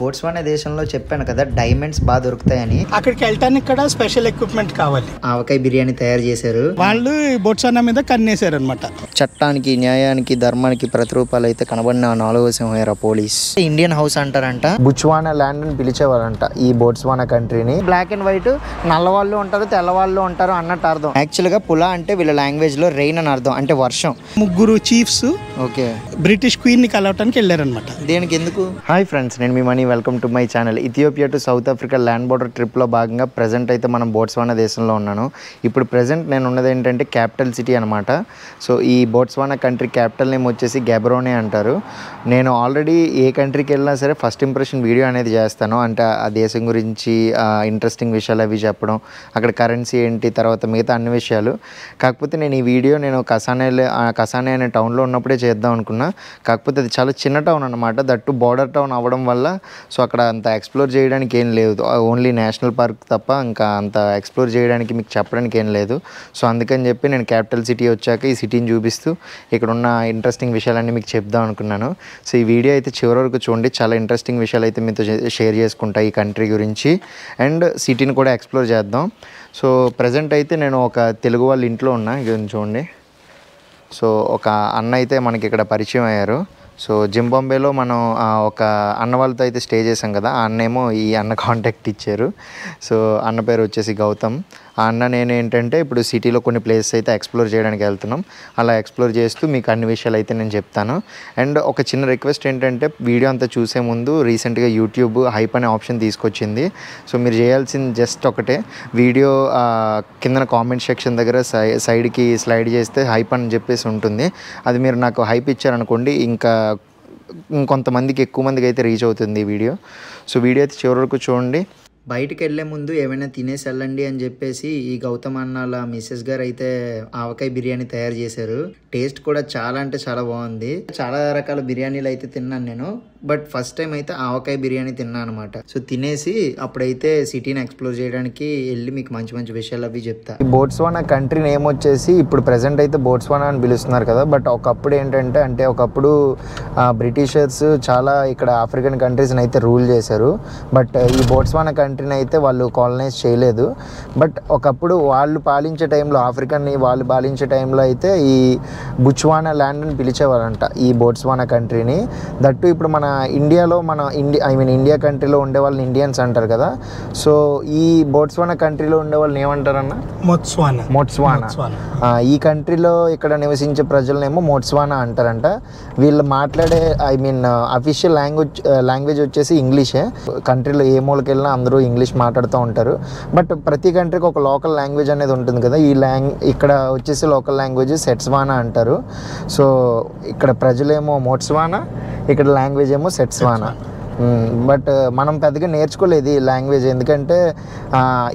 Botswana దేశంలో చెప్పాను కదా డైమండ్స్ బాగా దొరుకుతాయని. అక్కడికి వెళ్ళటానికి ఇక్కడ స్పెషల్ ఎక్విప్మెంట్ కావాలి. ఆవకాయ బిర్యానీ తయారు చేశారు వాళ్ళు బోట్స్వానా మీద కన్నేశారు అనమాట. చట్టానికి, న్యాయానికి, ధర్మానికి ప్రతిరూపాలు అయితే కనబడిన 4వ సింహం పోలీస్. ఇండియన్ హౌస్ అంటారంట. బుచ్వానా ల్యాండ్ అని పిలిచేవారంట ఈ బోట్స్వానా కంట్రీని. బ్లాక్ అండ్ వైట్, నల్లవాళ్ళు ఉంటారు, తెల్లవాళ్ళు ఉంటారు అన్నట్టు అర్థం. యాక్చువల్ గా పులా అంటే వీళ్ళ లాంగ్వేజ్ లో రెయిన్ అని అర్థం, అంటే వర్షం. ముగ్గురు చీఫ్స్ ఓకే బ్రిటిష్ క్వీన్ ని కలవటానికి వెళ్ళారనమాట. దేనికి, ఎందుకు? హాయ్ ఫ్రెండ్స్, నేను మీ Mani. Welcome to my channel. Ethiopia to South Africa land border ట్రిప్లో భాగంగా ప్రజెంట్ అయితే మనం బోట్స్వానా దేశంలో ఉన్నాను. ఇప్పుడు ప్రజెంట్ నేను ఉన్నది ఏంటంటే క్యాపిటల్ సిటీ అనమాట. సో ఈ బోట్స్వానా కంట్రీ క్యాపిటల్ నేమ్ వచ్చేసి గ్యాబరోనే అంటారు. నేను ఆల్రెడీ ఏ కంట్రీకి వెళ్ళినా సరే ఫస్ట్ ఇంప్రెషన్ వీడియో అనేది చేస్తాను. అంటే ఆ దేశం గురించి ఇంట్రెస్టింగ్ విషయాలు అవి చెప్పడం, అక్కడ కరెన్సీ ఏంటి, తర్వాత మిగతా అన్ని విషయాలు. కాకపోతే నేను ఈ వీడియో కసానే అనే టౌన్లో ఉన్నప్పుడే చేద్దాం అనుకున్నా. కాకపోతే అది చాలా చిన్న టౌన్ అనమాట, దట్టు బార్డర్ టౌన్ అవ్వడం వల్ల సో అక్కడ అంత ఎక్స్ప్లోర్ చేయడానికి ఏం లేదు. ఓన్లీ నేషనల్ పార్క్ తప్ప ఇంకా అంత ఎక్స్ప్లోర్ చేయడానికి మీకు చెప్పడానికి ఏం లేదు. సో అందుకని చెప్పి నేను క్యాపిటల్ సిటీ వచ్చాక ఈ సిటీని చూపిస్తూ ఇక్కడ ఉన్న ఇంట్రెస్టింగ్ విషయాలన్నీ మీకు చెప్దాం అనుకున్నాను. సో ఈ వీడియో అయితే చివరి వరకు చూడండి. చాలా ఇంట్రెస్టింగ్ విషయాలు అయితే మీతో షేర్ చేసుకుంటా ఈ కంట్రీ గురించి, అండ్ సిటీని కూడా ఎక్స్ప్లోర్ చేద్దాం. సో ప్రజెంట్ అయితే నేను ఒక తెలుగు వాళ్ళ ఇంట్లో ఉన్నా, ఇది చూడండి. సో ఒక అన్న అయితే మనకి ఇక్కడ పరిచయం అయ్యారు. సో జింబాబ్వేలో మనం ఒక అన్న వాళ్ళతో అయితే స్టే చేసాం కదా, ఆ అన్నేమో ఈ అన్న కాంటాక్ట్ ఇచ్చారు. సో అన్న పేరు వచ్చేసి గౌతమ్. ఆ అన్న నేను ఏంటంటే ఇప్పుడు సిటీలో కొన్ని ప్లేసెస్ అయితే ఎక్స్ప్లోర్ చేయడానికి వెళ్తున్నాం. అలా ఎక్స్ప్లోర్ చేస్తూ మీకు అన్ని విషయాలు అయితే నేను చెప్తాను. అండ్ ఒక చిన్న రిక్వెస్ట్ ఏంటంటే వీడియో అంతా చూసే ముందు రీసెంట్గా యూట్యూబ్ హైప్ అనే ఆప్షన్ తీసుకొచ్చింది. సో మీరు చేయాల్సింది జస్ట్ ఒకటే, వీడియో కింద కామెంట్ సెక్షన్ దగ్గర సైడ్కి స్లైడ్ చేస్తే హైప్ అని చెప్పేసి ఉంటుంది. అది మీరు నాకు హైప్ ఇచ్చారనుకోండి, ఇంకొంతమందికి ఎక్కువ మందికి అయితే రీచ్ అవుతుంది ఈ వీడియో. సో వీడియో అయితే చివరి వరకు చూడండి. బయటికి వెళ్ళే ముందు ఏమైనా తినేసి వెళ్ళండి అని చెప్పేసి ఈ గౌతమ్ అన్నాల మిస్సెస్ గారు అయితే ఆవకాయ బిర్యానీ తయారు చేశారు. టేస్ట్ కూడా చాలా అంటే చాలా బాగుంది. చాలా రకాల బిర్యానీలు అయితే తిన్నాను నేను, బట్ ఫస్ట్ టైం అయితే ఆవకాయ బిర్యానీ తిన్నాను అనమాట. సో తినేసి అప్పుడైతే సిటీని ఎక్స్ప్లోర్ చేయడానికి వెళ్ళి మీకు మంచి మంచి విషయాలు అవి చెప్తా. ఈ బోట్స్వానా కంట్రీ నేమ్ వచ్చేసి ఇప్పుడు ప్రెసెంట్ అయితే బోట్స్వానా అని పిలుస్తున్నారు కదా, బట్ ఒకప్పుడు ఏంటంటే ఒకప్పుడు బ్రిటిషర్స్ చాలా ఇక్కడ ఆఫ్రికన్ కంట్రీస్ని అయితే రూల్ చేశారు. బట్ ఈ బోట్స్వానా కంట్రీని అయితే వాళ్ళు కాలనైజ్ చేయలేదు. బట్ ఒకప్పుడు వాళ్ళు పాలించే టైంలో, ఆఫ్రికన్ని వాళ్ళు పాలించే టైంలో అయితే ఈ బుచ్వానా ల్యాండ్ అని పిలిచేవారంట ఈ బోట్స్వానా కంట్రీని. దట్టు ఇప్పుడు మన ఇండియాలో ఇండియా కంట్రీలో ఉండే వాళ్ళని ఇండియన్స్ అంటారు కదా. సో ఈ బోట్స్వానా కంట్రీలో ఉండే వాళ్ళని ఏమంటారన్న? మోట్స్వానా. ఈ కంట్రీలో ఇక్కడ నివసించే ప్రజలనేమో మోట్స్వానా అంటారంట. వీళ్ళు మాట్లాడే అఫీషియల్ లాంగ్వేజ్ వచ్చేసి ఇంగ్లీషే. కంట్రీలో ఏ మూలకి వెళ్ళినా అందరూ ఇంగ్లీష్ మాట్లాడుతూ ఉంటారు. బట్ ప్రతి కంట్రీకి ఒక లోకల్ లాంగ్వేజ్ అనేది ఉంటుంది కదా. ఇక్కడ వచ్చేసి లోకల్ లాంగ్వేజ్ సెట్స్వానా అంటారు. సో ఇక్కడ ప్రజలేమో మోట్స్వానా, ఇక్కడ లాంగ్వేజ్ ఏమో సెట్స్వానా. బట్ మనం పెద్దగా నేర్చుకోలేదు ఈ లాంగ్వేజ్, ఎందుకంటే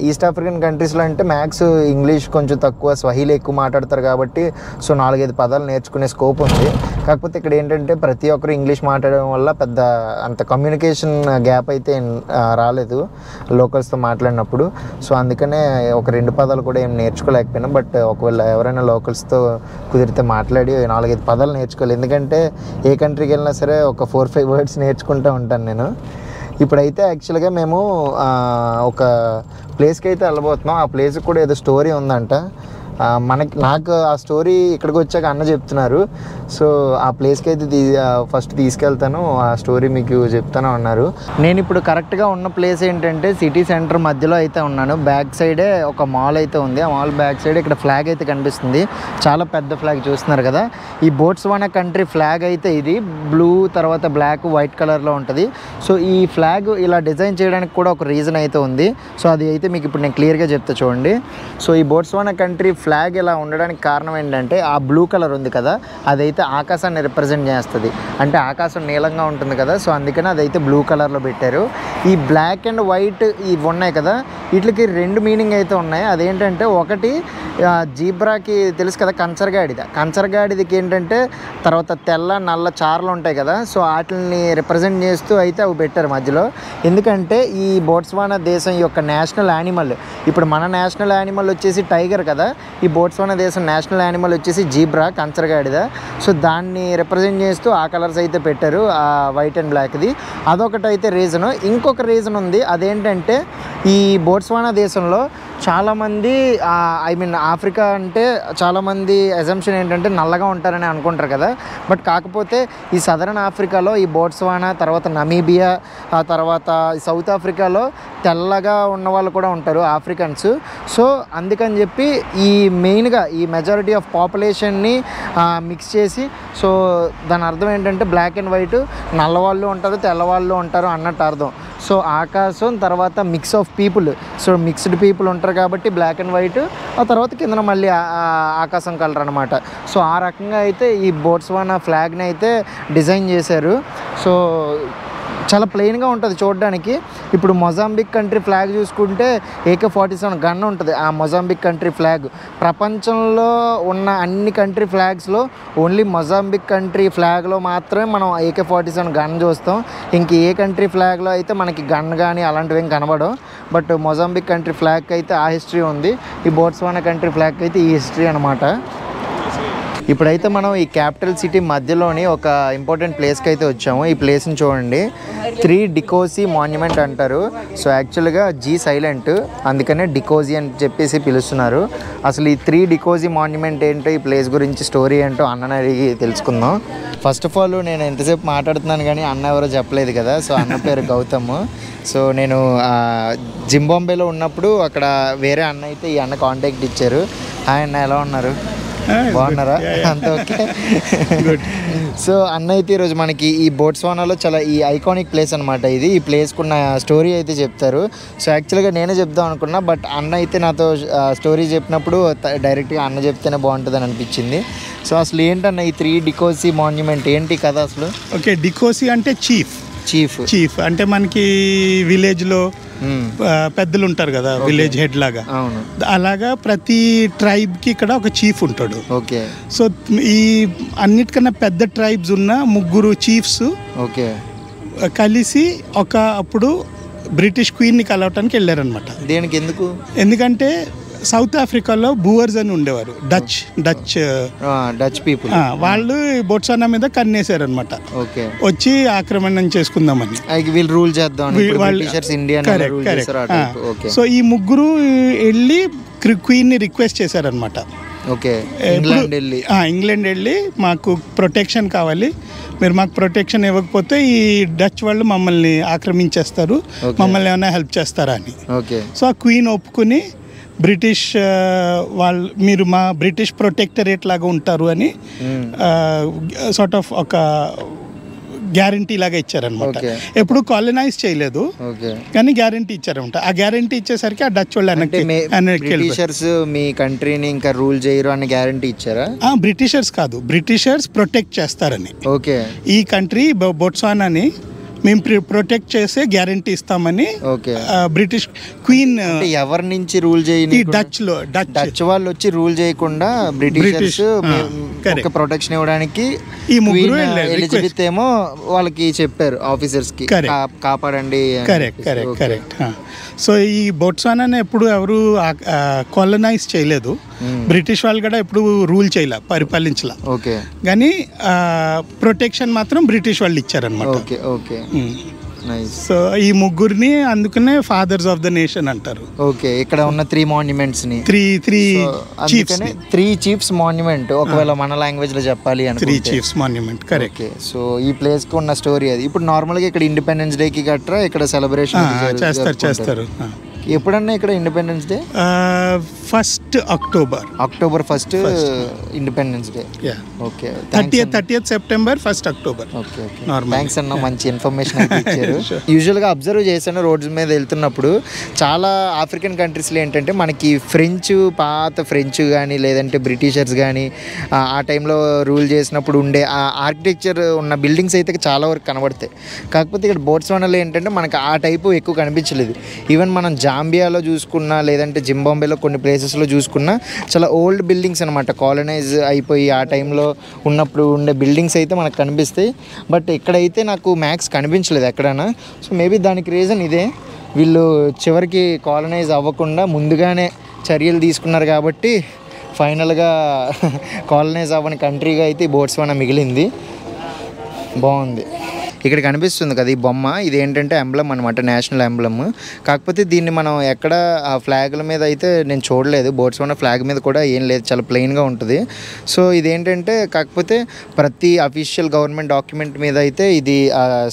ఈస్ట్ ఆఫ్రికన్ కంట్రీస్లో అంటే మ్యాక్స్ ఇంగ్లీష్ కొంచెం తక్కువ, స్వహీలి ఎక్కువ మాట్లాడతారు కాబట్టి సో 4-5 పదాలు నేర్చుకునే స్కోప్ ఉంది. కాకపోతే ఇక్కడ ఏంటంటే ప్రతి ఒక్కరు ఇంగ్లీష్ మాట్లాడడం వల్ల పెద్ద అంత కమ్యూనికేషన్ గ్యాప్ అయితే రాలేదు లోకల్స్తో మాట్లాడినప్పుడు. సో అందుకనే 1-2 పదాలు కూడా ఏం నేర్చుకోలేకపోయినా. బట్ ఒకవేళ ఎవరైనా లోకల్స్తో కుదిరితే మాట్లాడి 4-5 పదాలు నేర్చుకోవాలి, ఎందుకంటే ఏ కంట్రీకి వెళ్ళినా సరే ఒక 4-5 వర్డ్స్ నేర్చుకుంటూ ఉంటాను నేను. ఇప్పుడైతే యాక్చువల్గా మేము ఒక ప్లేస్కి అయితే వెళ్ళబోతున్నాం. ఆ ప్లేస్కి కూడా ఏదో స్టోరీ ఉందంట. నాకు ఆ స్టోరీ ఇక్కడికి వచ్చాక అన్న చెప్తున్నారు. సో ఆ ప్లేస్కి అయితే ఫస్ట్ తీసుకెళ్తాను, ఆ స్టోరీ మీకు చెప్తాను అన్నారు. నేను ఇప్పుడు కరెక్ట్గా ఉన్న ప్లేస్ ఏంటంటే సిటీ సెంటర్ మధ్యలో అయితే ఉన్నాను. బ్యాక్ సైడే ఒక మాల్ అయితే ఉంది. ఆ మాల్ బ్యాక్ సైడ్ ఇక్కడ ఫ్లాగ్ అయితే కనిపిస్తుంది, చాలా పెద్ద ఫ్లాగ్ చూస్తున్నారు కదా. ఈ బోట్స్వానా కంట్రీ ఫ్లాగ్ అయితే ఇది బ్లూ, తర్వాత బ్లాక్, వైట్ కలర్లో ఉంటుంది. సో ఈ ఫ్లాగ్ ఇలా డిజైన్ చేయడానికి కూడా ఒక రీజన్ అయితే ఉంది. సో అది అయితే మీకు ఇప్పుడు నేను క్లియర్గా చెప్తా చూడండి. సో ఈ బోట్స్వానా కంట్రీ ఫ్లాగ్ ఇలా ఉండడానికి కారణం ఏంటంటే ఆ బ్లూ కలర్ ఉంది కదా, అదైతే ఆకాశాన్ని రిప్రజెంట్ చేస్తుంది. అంటే ఆకాశం నీలంగా ఉంటుంది కదా, సో అందుకని అదైతే బ్లూ కలర్లో పెట్టారు. ఈ బ్లాక్ అండ్ వైట్ ఇవి ఉన్నాయి కదా, వీటికి 2 మీనింగ్ అయితే ఉన్నాయి. అదేంటంటే ఒకటి జీబ్రాకి తెలుసు కదా, కంచరగాడిదికి ఏంటంటే తర్వాత తెల్ల నల్ల చారలు ఉంటాయి కదా, సో వాటిని రిప్రజెంట్ చేస్తూ అయితే అవి పెట్టారు మధ్యలో. ఎందుకంటే ఈ బోట్స్వానా దేశం యొక్క నేషనల్ యానిమల్ ఇప్పుడు మన నేషనల్ యానిమల్ వచ్చేసి టైగర్ కదా, ఈ బోట్స్వానా దేశం నేషనల్ యానిమల్ వచ్చేసి జీబ్రా, కంచరగాడిద. సో దాన్ని రిప్రజెంట్ చేస్తూ ఆ కలర్స్ అయితే పెట్టారు, ఆ వైట్ అండ్ బ్లాక్ది. అదొకటి అయితే రీజను. ఇంకొక రీజన్ ఉంది, అదేంటంటే ఈ బోట్స్వానా దేశంలో చాలామంది ఐ మీన్ ఆఫ్రికా అంటే చాలామంది అజంప్షన్ ఏంటంటే నల్లగా ఉంటారని అనుకుంటారు కదా, బట్ కాకపోతే ఈ సదరన్ ఆఫ్రికాలో ఈ బోట్స్వానా, తర్వాత నమీబియా, ఆ తర్వాత సౌత్ ఆఫ్రికాలో తెల్లగా ఉన్న వాళ్ళు కూడా ఉంటారు ఆఫ్రికన్స్. సో అందుకని చెప్పి ఈ మెయిన్గా ఈ మెజారిటీ ఆఫ్ పాపులేషన్ని మిక్స్ చేసి, సో దాని అర్థం ఏంటంటే బ్లాక్ అండ్ వైట్, నల్లవాళ్ళు ఉంటారు తెల్లవాళ్ళు ఉంటారు అన్నట్టు అర్థం. సో ఆకాశం తర్వాత mix of people, so mixed people ఉంటారు కాబట్టి బ్లాక్ అండ్ వైట్, ఆ తర్వాత కింద మళ్ళీ ఆకాశం కలర్ అనమాట. సో ఆ రకంగా అయితే ఈ బోట్స్వానా ఫ్లాగ్ని అయితే డిజైన్ చేశారు. సో చాలా ప్లెయిన్గా ఉంటుంది చూడడానికి. ఇప్పుడు మొజాంబిక్ కంట్రీ ఫ్లాగ్ చూసుకుంటే AK-47 గన్ ఉంటుంది, ఆ మొజాంబిక్ కంట్రీ ఫ్లాగ్. ప్రపంచంలో ఉన్న అన్ని కంట్రీ ఫ్లాగ్స్లో ఓన్లీ మొజాంబిక్ కంట్రీ ఫ్లాగ్లో మాత్రమే మనం AK-47 గన్ చూస్తాం. ఇంక ఏ కంట్రీ ఫ్లాగ్లో అయితే మనకి గన్ కానీ అలాంటివి ఏం కనబడవు. బట్ మొజాంబిక్ కంట్రీ ఫ్లాగ్కి అయితే ఆ హిస్టరీ ఉంది, ఈ బోట్స్వానా కంట్రీ ఫ్లాగ్కి అయితే ఈ హిస్టరీ అనమాట. ఇప్పుడైతే మనం ఈ క్యాపిటల్ సిటీ మధ్యలోని ఒక ఇంపార్టెంట్ ప్లేస్కి అయితే వచ్చాము. ఈ ప్లేస్ని చూడండి, 3 డికోసీ మాన్యుమెంట్ అంటారు. సో యాక్చువల్గా జీ సైలెంట్, అందుకనే డికోజీ అని చెప్పేసి పిలుస్తున్నారు. అసలు ఈ 3 డికోజీ మాన్యుమెంట్ ఏంటో, ఈ ప్లేస్ గురించి స్టోరీ ఏంటో అన్నని అడిగి తెలుసుకుందాం. ఫస్ట్ ఆఫ్ ఆల్ నేను ఎంతసేపు మాట్లాడుతున్నాను కానీ అన్న ఎవరో చెప్పలేదు కదా. సో అన్న పేరు గౌతమ్. సో నేను జింబాంబేలో ఉన్నప్పుడు అక్కడ వేరే అన్న అయితే ఈ అన్న కాంటాక్ట్ ఇచ్చారు. హాయ్ అన్న, ఎలా ఉన్నారు? బాగున్నారా? అంత ఓకే. సో అన్న అయితే ఈరోజు మనకి ఈ బోట్స్వానాలో చాలా ఈ ఐకానిక్ ప్లేస్ అనమాట ఇది. ఈ ప్లేస్కున్న స్టోరీ అయితే చెప్తారు. సో యాక్చువల్గా నేనే చెప్దాం అనుకున్నా, బట్ అన్న అయితే నాతో స్టోరీ చెప్పినప్పుడు డైరెక్ట్గా అన్న చెప్తేనే బాగుంటుందని అనిపించింది. సో అసలు ఏంటన్న ఈ 3 డికోసీ మాన్యుమెంట్ ఏంటి కదా అసలు? ఓకే, డికోసీ అంటే చీఫ్ అంటే మనకి విలేజ్లో పెద్దలు ఉంటారు కదా, విలేజ్ హెడ్ లాగా. అవును, అలాగా ప్రతి ట్రైబ్కి ఇక్కడ ఒక చీఫ్ ఉంటాడు. ఓకే. సో ఈ అన్నిటికన్నా పెద్ద ట్రైబ్స్ ఉన్న 3 చీఫ్స్ ఓకే కలిసి అప్పుడు బ్రిటిష్ క్వీన్ని కలవటానికి వెళ్ళారనమాట. దేనికి, ఎందుకు? ఎందుకంటే సౌత్ ఆఫ్రికాలో బూవర్స్ అని ఉండేవారు, డచ్ పీపుల్. వాళ్ళు బోట్స్వానా మీద కన్నేశారనమాట, వచ్చి ఆక్రమణం చేసుకుందామని. వీళ్ళు రూల్ చేద్దాం. సో ఈ 3 వెళ్ళి క్వీన్ని రిక్వెస్ట్ చేశారనమాట. ఓకే, ఇంగ్లాండ్ వెళ్ళి మాకు ప్రొటెక్షన్ కావాలి, మీరు మాకు ప్రొటెక్షన్ ఇవ్వకపోతే ఈ డచ్ వాళ్ళు మమ్మల్ని ఆక్రమించేస్తారు, మమ్మల్ని ఏమైనా హెల్ప్ చేస్తారా అని. సో ఆ క్వీన్ ఒప్పుకుని బ్రిటిష్ వాళ్ళు మీరు మా బ్రిటిష్ ప్రొటెక్టరేట్ లాగా ఉంటారు అని సార్ట్ ఆఫ్ ఒక గ్యారంటీ లాగా ఇచ్చారనమాట. ఎప్పుడు కాలనైజ్ చేయలేదు కానీ గ్యారంటీ ఇచ్చారనమాట. ఆ గ్యారంటీ ఇచ్చేసరికి ఆ డచ్ వాళ్ళు బ్రిటిషర్స్ మీ కంట్రీని ఇంకా రూల్ చేయరు అని గ్యారంటీ ఇచ్చారా? బ్రిటిషర్స్ కాదు, బ్రిటిషర్స్ ప్రొటెక్ట్ చేస్తారని. ఓకే, ఈ కంట్రీ బోట్స్వానాని మేము ప్రొటెక్ట్ చేసే గ్యారంటీ ఇస్తామని బ్రిటిష్ క్వీన్. ఎవరి నుంచి రూల్ చేయని? డచ్ వాళ్ళు వచ్చి రూల్ చేయకుండా బ్రిటిషర్స్ ప్రొటెక్షన్ ఇవ్వడానికి ఈ 3 ఎలిజబెత్ ఏమో వాళ్ళకి చెప్పారు, ఆఫీసర్స్ కి కాపాడండి. కరెక్ట్. సో ఈ బోట్స్వానాని ఎప్పుడు ఎవరు కాలనైజ్ చేయలేదు, బ్రిటిష్ వాళ్ళు కూడా ఎప్పుడు రూల్ చేయలే, పరిపాలించలే. ఓకే, కానీ ప్రొటెక్షన్ మాత్రం బ్రిటిష్ వాళ్ళు ఇచ్చారనమాట. ఓకే. సో ఈ 3 అందుకనే ఫాదర్స్ ఆఫ్ ద నేషన్ అంటారు. ఓకే, ఇక్కడ ఉన్న 3 మాన్యుమెంట్స్ ని 3 చీఫ్స్ మాన్యుమెంట్. ఒకవేళ మన లాంగ్వేజ్ లో చెప్పాలి అంటే 3 చీఫ్స్ మాన్యుమెంట్. కరెక్ట్. సో ఈ ప్లేస్ కి ఉన్న స్టోరీ అది. ఇప్పుడు నార్మల్ గా ఇక్కడ ఇండిపెండెన్స్ డే కి గట్రా ఇక్కడ సెలబ్రేషన్ చేస్తారు. ఎప్పుడన్నా ఇక్కడ independence day? 1st October 1st independence day. Okay, 30th September 1st October. Okay, thanks అన్న, మంచి ఇన్ఫర్మేషన్ అయితే ఇచ్చారు. యూజువల్గా అబ్జర్వ్ చేశాను రోడ్స్ మీద వెళ్తున్నప్పుడు చాలా ఆఫ్రికన్ కంట్రీస్లో ఏంటంటే మనకి పాత ఫ్రెంచ్ కానీ లేదంటే బ్రిటిషర్స్ కానీ ఆ టైంలో రూల్ చేసినప్పుడు ఉండే ఆ ఆర్కిటెక్చర్ ఉన్న బిల్డింగ్స్ అయితే చాలా వరకు కనబడతాయి. కాకపోతే ఇక్కడ బోట్స్వానాలో ఏంటంటే మనకి ఆ టైపు ఎక్కువ కనిపించలేదు. ఈవెన్ మనం జాంబియాలో చూసుకున్నా లేదంటే జింబాంబేలో కొన్ని ప్లేసెస్లో చూసుకున్నా చాలా ఓల్డ్ బిల్డింగ్స్ అనమాట, కాలనైజ్ అయిపోయి ఆ టైంలో ఉన్నప్పుడు ఉండే బిల్డింగ్స్ అయితే మనకు కనిపిస్తాయి. బట్ ఇక్కడైతే నాకు మ్యాక్స్ కనిపించలేదు ఎక్కడైనా. సో మేబీ దానికి రీజన్ ఇదే. వీళ్ళు చివరికి కాలనైజ్ అవ్వకుండా ముందుగానే చర్యలు తీసుకున్నారు కాబట్టి ఫైనల్గా కాలనైజ్ అవ్వని కంట్రీగా అయితే ఈ బోట్స్వానా మిగిలింది. బాగుంది. ఇక్కడ కనిపిస్తుంది కదా ఈ బొమ్మ, ఇది ఏంటంటే ఎంబ్లమ్ అనమాట, నేషనల్ ఎంబ్లమ్. కాకపోతే దీన్ని మనం ఎక్కడ ఆ ఫ్లాగ్ల మీద అయితే నేను చూడలేదు. బోట్స్వానా ఫ్లాగ్ మీద కూడా ఏం లేదు, చాలా ప్లెయిన్గా ఉంటుంది. సో ఇదేంటంటే కాకపోతే ప్రతి అఫీషియల్ గవర్నమెంట్ డాక్యుమెంట్ మీద అయితే ఇది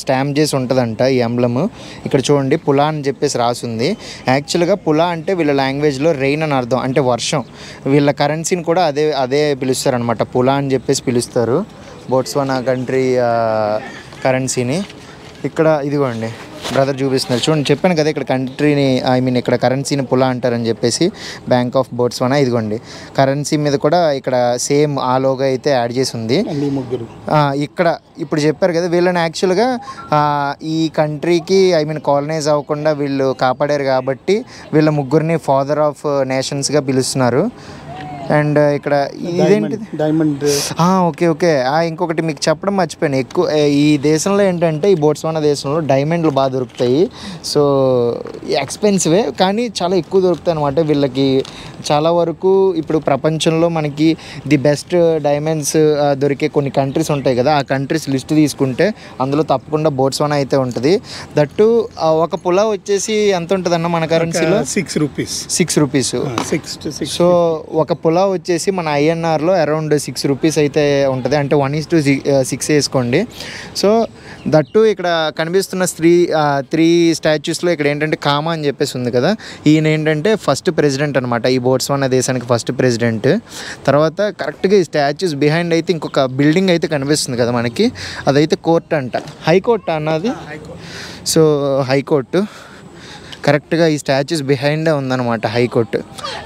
స్టాంప్ చేసి ఉంటుందంట ఈ ఎంబ్లమ్. ఇక్కడ చూడండి పులా అని చెప్పేసి రాసుంది. యాక్చువల్గా పులా అంటే వీళ్ళ లాంగ్వేజ్లో రెయిన్ అని అర్థం, అంటే వర్షం. వీళ్ళ కరెన్సీని కూడా అదే పిలుస్తారనమాట, పులా అని చెప్పేసి పిలుస్తారు బోట్స్వానా కంట్రీ కరెన్సీని. ఇక్కడ ఇదిగోండి బ్రదర్ చూపిస్తున్నారు చూడండి, చెప్పాను కదా ఇక్కడ కంట్రీని ఇక్కడ కరెన్సీని పులా అంటారని చెప్పేసి, బ్యాంక్ ఆఫ్ బోట్స్వానా. ఇదిగోండి కరెన్సీ మీద కూడా ఇక్కడ సేమ్ ఆ లోగో అయితే యాడ్ చేసి ఉంది. ఇక్కడ ఇప్పుడు చెప్పారు కదా వీళ్ళని యాక్చువల్గా ఈ కంట్రీకి కాలనైజ్ అవ్వకుండా వీళ్ళు కాపాడారు కాబట్టి వీళ్ళ ముగ్గురిని ఫాదర్ ఆఫ్ నేషన్స్గా పిలుస్తున్నారు. అండ్ ఇక్కడ ఇదేంటి డైమండ్. ఓకే. ఇంకొకటి మీకు చెప్పడం మర్చిపోయాను, ఎక్కువ ఈ దేశంలో ఏంటంటే ఈ బోట్స్వానా దేశంలో డైమండ్లు బాగా దొరుకుతాయి. సో ఎక్స్పెన్సివే కానీ చాలా ఎక్కువ దొరుకుతాయి అనమాట. వీళ్ళకి చాలా వరకు ఇప్పుడు ప్రపంచంలో మనకి ది బెస్ట్ డైమండ్స్ దొరికే కొన్ని కంట్రీస్ ఉంటాయి కదా, ఆ కంట్రీస్ లిస్ట్ తీసుకుంటే అందులో తప్పకుండా బోట్స్వానా అయితే ఉంటుంది. దట్టు ఒక పులా వచ్చేసి ఎంత ఉంటుందన్న మన కరెన్సీలో? 6 రూపీస్. 6 రూపీస్. సో ఒక పులా వచ్చేసి మన ఐఎన్ఆర్లో అరౌండ్ 6 రూపీస్ అయితే ఉంటుంది, అంటే 1:6 వేసుకోండి. సో దట్టు ఇక్కడ కనిపిస్తున్న 3 స్టాచ్యూస్లో ఇక్కడ ఏంటంటే కామా అని చెప్పేసి ఉంది కదా, ఈయన ఏంటంటే ఫస్ట్ ప్రెసిడెంట్ అనమాట, ఈ బోట్స్వానా దేశానికి ఫస్ట్ ప్రెసిడెంట్. తర్వాత కరెక్ట్గా ఈ స్టాచ్యూస్ బిహైండ్ అయితే ఇంకొక బిల్డింగ్ అయితే కనిపిస్తుంది కదా మనకి, అదైతే కోర్ట్ అంట, హైకోర్టు అన్నది. సో హైకోర్టు కరెక్ట్గా ఈ స్టాచ్యూస్ బిహైండే ఉందన్నమాట, హైకోర్టు.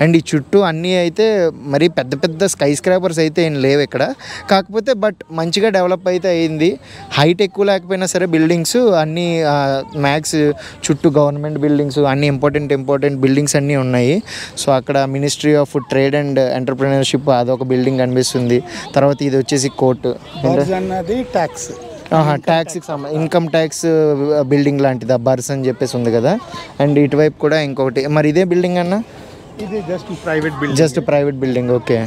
అండ్ ఈ చుట్టూ అన్నీ అయితే మరి పెద్ద స్కై స్క్రాపర్స్ అయితే ఏం లేవు ఇక్కడ, కాకపోతే బట్ మంచిగా డెవలప్ అయితే అయింది. హైట్ ఎక్కువ లేకపోయినా సరే బిల్డింగ్స్ అన్నీ మ్యాక్స్ చుట్టూ గవర్నమెంట్ బిల్డింగ్స్ అన్నీ ఇంపార్టెంట్ బిల్డింగ్స్ అన్నీ ఉన్నాయి. సో అక్కడ ministry of trade and entrepreneurship అదొక బిల్డింగ్ కనిపిస్తుంది. తర్వాత ఇది వచ్చేసి కోర్టు, ట్యాక్స్కి ఇన్కమ్ ట్యాక్స్ బిల్డింగ్ లాంటిది బర్స్ అని చెప్పేసి ఉంది కదా. అండ్ ఇటువైపు కూడా ఇంకొకటి, మరి ఇదే బిల్డింగ్ అన్న? ఇది జస్ట్ ప్రైవేట్ బిల్డింగ్. ఓకే.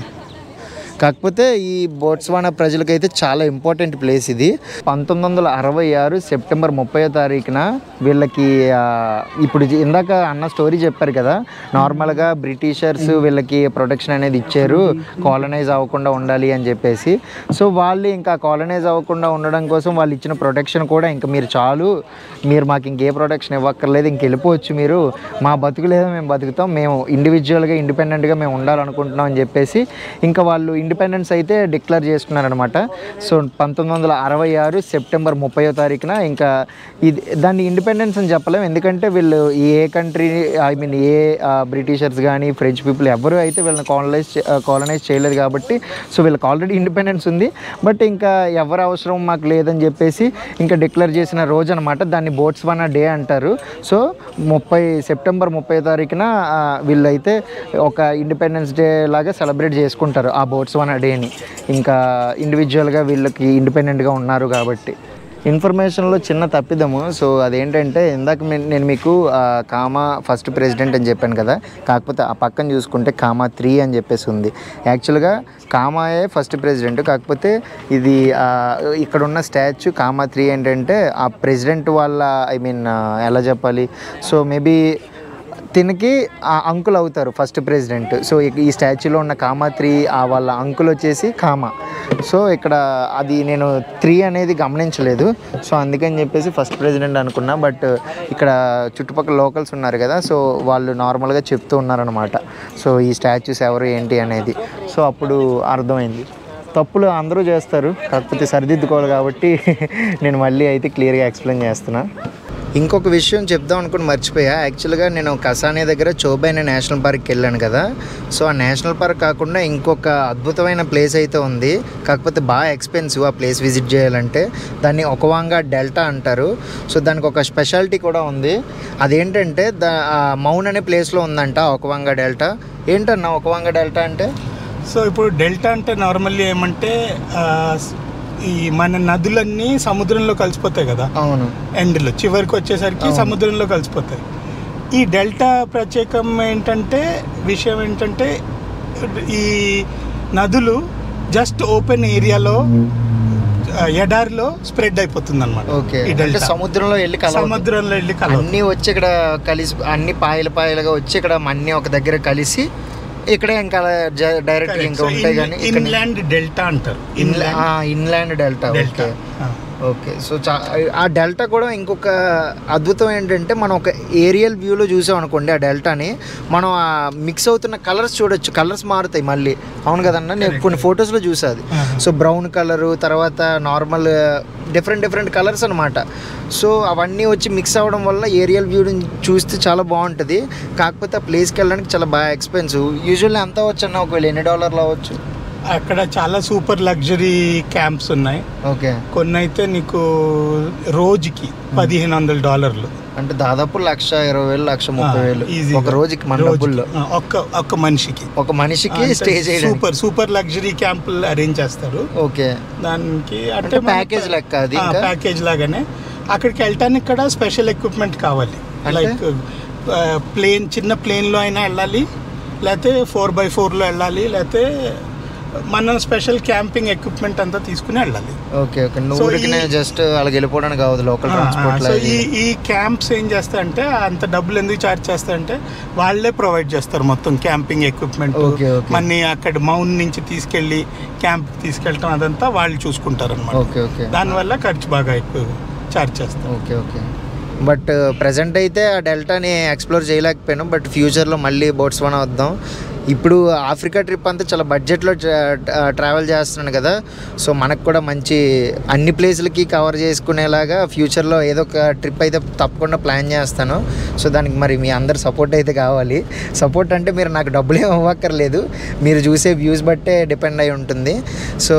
కాకపోతే ఈ బోట్స్వానా ప్రజలకైతే చాలా ఇంపార్టెంట్ ప్లేస్ ఇది. 1966 సెప్టెంబర్ 30వ తారీఖున వీళ్ళకి ఇప్పుడు ఇందాక అన్న స్టోరీ చెప్పారు కదా, నార్మల్గా బ్రిటిషర్స్ వీళ్ళకి ప్రొటెక్షన్ అనేది ఇచ్చారు కాలనైజ్ అవ్వకుండా ఉండాలి అని చెప్పేసి. సో వాళ్ళు ఇంకా కాలనైజ్ అవ్వకుండా ఉండడం కోసం వాళ్ళు ఇచ్చిన ప్రొటెక్షన్ కూడా ఇంకా మీరు చాలు, మీరు మాకు ఇంకే ప్రొటెక్షన్ ఇవ్వక్కర్లేదు, ఇంక వెళ్ళిపోవచ్చు మీరు, మా బతుకులేదో మేము బతుకుతాం, మేము ఇండివిజువల్గా ఇండిపెండెంట్గా మేము ఉండాలనుకుంటున్నాం అని చెప్పేసి ఇంకా వాళ్ళు ఇండిపెండెన్స్ అయితే డిక్లేర్ చేసుకున్నారనమాట. సో 1966 సెప్టెంబర్ 30వ తారీఖున ఇంకా ఇది దాన్ని ఇండిపెండెన్స్ అని చెప్పలేము, ఎందుకంటే వీళ్ళు ఏ కంట్రీ ఏ బ్రిటిషర్స్ కానీ ఫ్రెంచ్ పీపుల్ ఎవరు అయితే వీళ్ళని కాలనైజ్ చేయలేదు కాబట్టి సో వీళ్ళకి ఆల్రెడీ ఇండిపెండెన్స్ ఉంది. బట్ ఇంకా ఎవరు అవసరం మాకు లేదని చెప్పేసి ఇంకా డిక్లేర్ చేసిన రోజు అనమాట, దాన్ని బోట్స్వానా డే అంటారు. సో సెప్టెంబర్ 30వ తారీఖున వీళ్ళైతే ఒక ఇండిపెండెన్స్ డే లాగా సెలబ్రేట్ చేసుకుంటారు ఆ బోట్స్వానా డేని, ఇంకా ఇండివిజువల్గా వీళ్ళకి ఇండిపెండెంట్గా ఉన్నారు కాబట్టి. ఇన్ఫర్మేషన్లో చిన్న తప్పిదము. సో అదేంటంటే ఇందాక నేను మీకు కామా ఫస్ట్ ప్రెసిడెంట్ అని చెప్పాను కదా, కాకపోతే ఆ పక్కన చూసుకుంటే కామా 3 అని చెప్పేసి ఉంది. యాక్చువల్గా కామాయే ఫస్ట్ ప్రెసిడెంట్, కాకపోతే ఇది ఇక్కడ ఉన్న స్టాచ్యూ కామా 3 ఏంటంటే ఆ ప్రెసిడెంట్ వాళ్ళ ఎలా చెప్పాలి, సో మేబీ తినకి అంకుల్ అవుతారు ఫస్ట్ ప్రెసిడెంట్. సో ఈ స్టాచ్యూలో ఉన్న కామా 3 వాళ్ళ అంకుల్ వచ్చేసి కామా. సో ఇక్కడ అది నేను 3 అనేది గమనించలేదు, సో అందుకని చెప్పేసి ఫస్ట్ ప్రెసిడెంట్ అనుకున్నా. బట్ ఇక్కడ చుట్టుపక్కల లోకల్స్ ఉన్నారు కదా, సో వాళ్ళు నార్మల్గా చెప్తూ ఉన్నారనమాట సో ఈ స్టాచ్యూస్ ఎవరు ఏంటి అనేది. సో అప్పుడు అర్థమైంది. తప్పులు అందరూ చేస్తారు, కాకపోతే సరిదిద్దుకోవాలి కాబట్టి నేను మళ్ళీ అయితే క్లియర్గా ఎక్స్ప్లెయిన్ చేస్తున్నా. ఇంకొక విషయం చెప్దాం అనుకుని మర్చిపోయా. యాక్చువల్గా నేను కసానే దగ్గర చోబైనా నేషనల్ పార్క్కి వెళ్ళాను కదా, సో ఆ నేషనల్ పార్క్ కాకుండా ఇంకొక అద్భుతమైన ప్లేస్ అయితే ఉంది, కాకపోతే బాగా ఎక్స్పెన్సివ్ ఆ ప్లేస్ విజిట్ చేయాలంటే. దాన్ని ఒకవాంగా డెల్టా అంటారు. సో దానికి ఒక స్పెషాలిటీ కూడా ఉంది, అదేంటంటే మౌన్ అనే ప్లేస్లో ఉందంట ఒకవాంగా డెల్టా. ఏంటన్నా ఒకవాంగా డెల్టా అంటే? సో ఇప్పుడు డెల్టా అంటే నార్మల్లీ ఏమంటే ఈ మన నదులన్నీ సముద్రంలో కలిసిపోతాయి కదా. అవును. ఎండ్లో చివరికి వచ్చేసరికి సముద్రంలో కలిసిపోతాయి. ఈ డెల్టా ప్రత్యేకం విషయం ఏంటంటే ఈ నదులు జస్ట్ ఓపెన్ ఏరియాలో ఎడారిలో స్ప్రెడ్ అయిపోతుంది అనమాట. సముద్రంలో వెళ్ళి అన్ని వచ్చి ఇక్కడ కలిసి అన్ని పాయలుగా వచ్చి ఇక్కడ అన్ని ఒక దగ్గర కలిసి ఇక్కడ ఇంకా డైరెక్ట్ ఇంకా ఉంటాయి. కానీ ఇన్లాండ్ డెల్టా అంటారు. Inland delta. ఓకే. సో ఆ డెల్టా కూడా ఇంకొక అద్భుతం ఏంటంటే మనం ఒక ఏరియల్ వ్యూలో చూసాం అనుకోండి ఆ డెల్టాని, మనం ఆ మిక్స్ అవుతున్న కలర్స్ చూడొచ్చు. కలర్స్ మారుతాయి మళ్ళీ. అవును కదన్నా, నేను కొన్ని ఫొటోస్లో చూసాది. సో బ్రౌన్ కలరు, తర్వాత నార్మల్ డిఫరెంట్ కలర్స్ అనమాట. సో అవన్నీ వచ్చి మిక్స్ అవ్వడం వల్ల ఏరియల్ వ్యూ చూస్తే చాలా బాగుంటుంది. కాకపోతే ఆ ప్లేస్కి వెళ్ళడానికి చాలా బాగా ఎక్స్పెన్సివ్. యూజువల్లీ ఎంత అవ్వచ్చు అన్న, ఒకవేళ ఎన్ని $1 అవ్వచ్చు? అక్కడ చాలా సూపర్ లగ్జరీ క్యాంప్స్ ఉన్నాయి. ఓకే. కొన్ని అయితే నీకు రోజుకి $1,500, అంటే దాదాపు 1,20,000 1,30,000 ఒక రోజుకి మన డబ్బుల్లో. ఒక్క మనిషికి స్టే చేయడం. సూపర్ లగ్జరీ క్యాంపులు అరేంజ్ చేస్తారు. ఓకే. దానికి అంటే ప్యాకేజ్ లెక్క, అది ప్యాకేజ్ లాగానే. అక్కడికి వెళ్ళటానికి కూడా స్పెషల్ ఎక్విప్మెంట్ కావాలి. లైక్ చిన్న ప్లేన్లో అయినా వెళ్ళాలి, లేకపోతే 4x4లో వెళ్ళాలి, లేకపోతే మనం స్పెషల్ క్యాంపింగ్ ఎక్విప్మెంట్ అంతా తీసుకుని వెళ్ళాలి. ఓకే. జస్ట్ వాళ్ళకి వెళ్ళిపోవడానికి కావద్దు, లోకల్ ట్రాన్స్పోర్ట్. సో ఈ క్యాంప్స్ ఏం చేస్తారంటే అంత డబ్బులు ఎందుకు ఛార్జ్ చేస్తారంటే వాళ్ళే ప్రొవైడ్ చేస్తారు మొత్తం క్యాంపింగ్ ఎక్విప్మెంట్. మన్ని అక్కడ మౌంట్ నుంచి తీసుకెళ్ళి క్యాంప్ తీసుకెళ్ళటం అదంతా వాళ్ళు చూసుకుంటారు అన్నమాట. దానివల్ల ఖర్చు బాగా ఎక్కువ ఛార్జ్ చేస్తారు. ఓకే. బట్ ప్రజెంట్ అయితే ఆ డెల్టాని ఎక్స్ప్లోర్ చేయలేకపోయాను. బట్ ఫ్యూచర్లో మళ్ళీ బోట్స్వానా వద్దాం. ఇప్పుడు ఆఫ్రికా ట్రిప్ అంతా చాలా బడ్జెట్లో ట్రావెల్ చేస్తున్నాను కదా. సో మనకు కూడా మంచి అన్ని ప్లేసులకి కవర్ చేసుకునేలాగా ఫ్యూచర్లో ఏదో ఒక ట్రిప్ అయితే తప్పకుండా ప్లాన్ చేస్తాను. సో దానికి మరి మీ అందరు సపోర్ట్ అయితే కావాలి. సపోర్ట్ అంటే మీరు నాకు డబ్బులు ఏమి ఇవ్వక్కర్లేదు, మీరు చూసే వ్యూస్ బట్టే డిపెండ్ అయి ఉంటుంది. సో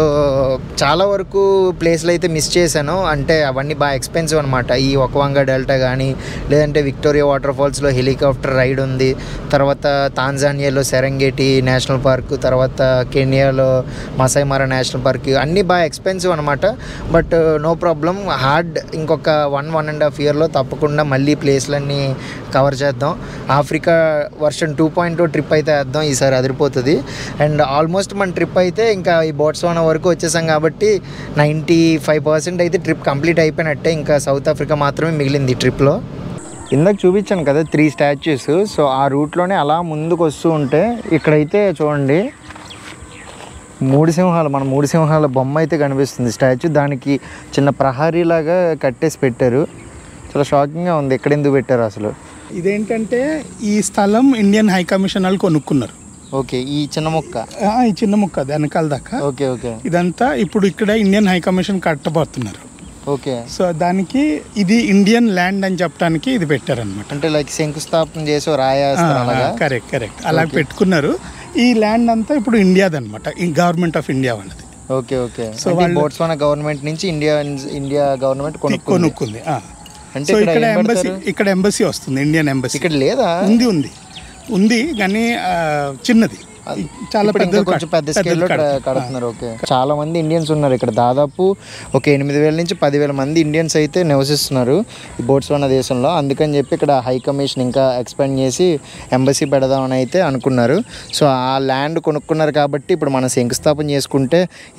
చాలా వరకు ప్లేస్లు అయితే మిస్ చేశాను. అంటే అవన్నీ బాగా ఎక్స్పెన్సివ్ అనమాట. ఈ ఒకవంగ డెల్టా కానీ, లేదంటే విక్టోరియా వాటర్ ఫాల్స్లో హెలికాప్టర్ రైడ్ ఉంది. తర్వాత తాంజానియాలో సెరెంగేటి నేషనల్ పార్క్, తర్వాత కెన్యాలో మసాయి మారా నేషనల్ పార్క్, అన్నీ బాగా ఎక్స్పెన్సివ్ అనమాట. బట్ నో ప్రాబ్లం, ఇంకొక 1.5 ఇయర్లో తప్పకుండా మళ్ళీ ప్లేస్లన్నీ కవర్ చేద్దాం. ఆఫ్రికా వర్షన్ 2.0 ట్రిప్ అయితే వేద్దాం ఈసారి, అదిరిపోతుంది. అండ్ ఆల్మోస్ట్ మన ట్రిప్ అయితే ఇంకా ఈ బోట్స్వానా వరకు వచ్చేసాం కాబట్టి 95% అయితే ట్రిప్ కంప్లీట్ అయిపోయినట్టే. ఇంకా సౌత్ ఆఫ్రికా మాత్రమే మిగిలింది ఈ ట్రిప్లో. ఇందాక చూపించాను కదా 3 స్టాచ్యూస్. సో ఆ రూట్లోనే అలా ముందుకు వస్తూ ఉంటే ఇక్కడైతే చూడండి 3 సింహాలు, మన 3 సింహాల బొమ్మ అయితే కనిపిస్తుంది స్టాచ్యూ. దానికి చిన్న ప్రహరీలాగా కట్టేసి పెట్టారు. చాలా షాకింగ్గా ఉంది, ఎక్కడ ఎందుకు పెట్టారు అసలు. ఇదేంటంటే ఈ స్థలం ఇండియన్ హై కమిషన్ వాళ్ళు కొనుక్కున్నారు. ఓకే. ఈ చిన్న ముక్క వెనకాల దాకా. ఓకే. ఇదంతా ఇప్పుడు ఇక్కడ ఇండియన్ హై కమిషన్ కట్టబోతున్నారు. ఓకే. సో దానికి ఇది ఇండియన్ ల్యాండ్ అని చెప్పడానికి ఇది పెట్టారనమాట. అంటే లైక్ శంకుస్థాపన చేసి రాయేస్తారు. కరెక్ట్ అలా పెట్టుకున్నారు. ఈ ల్యాండ్ అంతా ఇప్పుడు ఇండియాది అనమాట, ఈ గవర్నమెంట్ ఆఫ్ ఇండియా వాళ్ళది. ఓకే. సో బోట్స్వానా గవర్నమెంట్ నుంచి ఇండియా గవర్నమెంట్ కొనుక్కుంది. అంటే ఇక్కడ ఎంబసీ వస్తుంది, ఇండియన్ ఎంబసీ. ఇక్కడ లేదా? ఉంది కానీ చిన్నది, చాలా కొంచెం పెద్ద స్కేల్లో కడుతున్నారు. ఓకే. చాలా మంది ఇండియన్స్ ఉన్నారు ఇక్కడ. దాదాపు ఒక 8,000 నుంచి 10,000 మంది ఇండియన్స్ అయితే నివసిస్తున్నారు ఈ బోట్స్వానా దేశంలో. అందుకని చెప్పి ఇక్కడ హై కమిషన్ ఇంకా ఎక్స్పాండ్ చేసి ఎంబసీ పెడదామని అయితే అనుకున్నారు. సో ఆ ల్యాండ్ కొనుక్కున్నారు కాబట్టి ఇప్పుడు మనం శంకుస్థాపన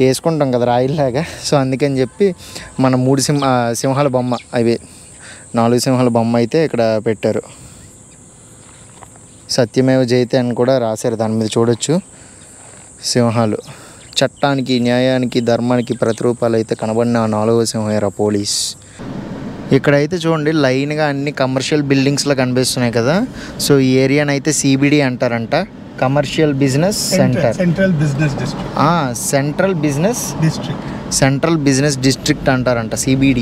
వేసుకుంటాం కదా రాయిల్లాగా. సో అందుకని చెప్పి మన 3 సింహాల బొమ్మ, అవి 4 సింహాల బొమ్మ అయితే ఇక్కడ పెట్టారు. సత్యమేవ జయతే అని కూడా రాశారు దాని మీద, చూడొచ్చు. సింహాలు చట్టానికి, న్యాయానికి, ధర్మానికి ప్రతిరూపాలు అయితే కనబడిన 4వ సింహం పోలీస్. ఇక్కడైతే చూడండి లైన్గా అన్ని కమర్షియల్ బిల్డింగ్స్లో కనిపిస్తున్నాయి కదా. సో ఈ ఏరియాని అయితే CBD అంటారంట, commercial business centre. Central business district అంటారంట, CBD.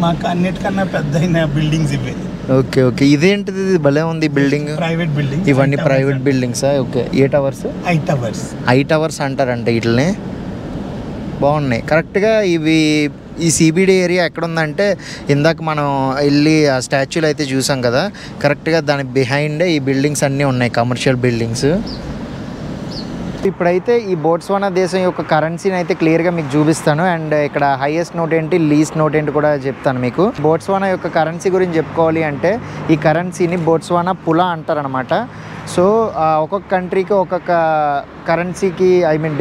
మాకు అన్నిటికన్నా పెద్ద బిల్డింగ్స్ ఇవే. ఓకే. ఇదేంటిది, ఇది భలే ఉంది బిల్డింగ్. ప్రైవేట్ బిల్డింగ్, ఇవన్నీ ప్రైవేట్ బిల్డింగ్సా? ఓకే. 8 టవర్స్ 8 టవర్స్ అంటారంట వీటిని. బాగున్నాయి కరెక్ట్గా. ఈ CBD ఏరియా ఎక్కడ ఉందంటే ఇందాక మనం వెళ్ళి ఆ స్టాచ్యూలు అయితే చూసాం కదా, కరెక్ట్గా దాని బిహైండే ఈ బిల్డింగ్స్ అన్నీ ఉన్నాయి, కమర్షియల్ బిల్డింగ్స్. ఇప్పుడైతే ఈ బోట్స్వానా దేశం యొక్క కరెన్సీని అయితే క్లియర్గా మీకు చూపిస్తాను. అండ్ ఇక్కడ హైయెస్ట్ నోట్ ఏంటి, లీస్ట్ నోట్ ఏంటి కూడా చెప్తాను మీకు. బోట్స్వానా యొక్క కరెన్సీ గురించి చెప్పుకోవాలి అంటే ఈ కరెన్సీని బోట్స్వానా పులా అంటారనమాట. సో ఒక్కొక్క కంట్రీకి ఒక్కొక్క కరెన్సీకి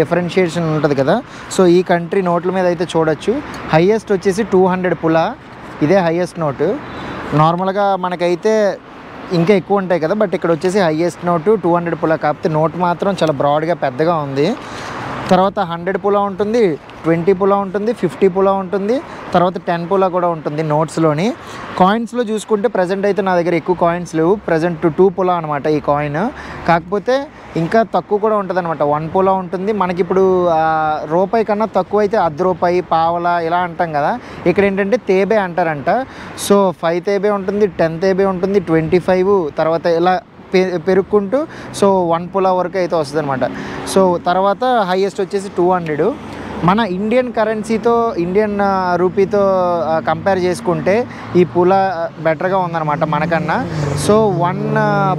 డిఫరెన్షియేషన్ ఉంటుంది కదా. సో ఈ కంట్రీ నోట్ల మీద అయితే చూడొచ్చు. హైయెస్ట్ వచ్చేసి 200 పులా, ఇదే హైయెస్ట్ నోటు. నార్మల్గా మనకైతే ఇంకా ఎక్కువ ఉంటాయి కదా, బట్ ఇక్కడ వచ్చేసి హైయెస్ట్ నోటు 200 పులా. కాకపోతే నోట్ మాత్రం చాలా బ్రాడ్గా పెద్దగా ఉంది. తర్వాత 100 పులా ఉంటుంది, 20 పులా ఉంటుంది, 50 పులా ఉంటుంది, తర్వాత 10 పులా కూడా ఉంటుంది నోట్స్లోని. కాయిన్స్లో చూసుకుంటే ప్రజెంట్ అయితే నా దగ్గర ఎక్కువ కాయిన్స్ లేవు. ప్రజెంట్ 2 పులా అనమాట ఈ కాయిన్. కాకపోతే ఇంకా తక్కువ కూడా ఉంటుంది అనమాట, 1 పులా ఉంటుంది. మనకి ఇప్పుడు రూపాయి కన్నా తక్కువ అయితే అర్ధ రూపాయి, పావలా ఇలా అంటాం కదా. ఇక్కడ ఏంటంటే తేబే అంటారంట. సో 5 తేబే ఉంటుంది, 10 తేబే ఉంటుంది, 25, తర్వాత ఇలా పెరుక్కుంటూ సో 1 పులా వరకు అయితే వస్తుంది అనమాట. సో తర్వాత హైయెస్ట్ వచ్చేసి 200. మన ఇండియన్ కరెన్సీతో, ఇండియన్ రూపీతో కంపేర్ చేసుకుంటే ఈ పులా బెటర్గా ఉందన్నమాట మనకన్నా. సో 1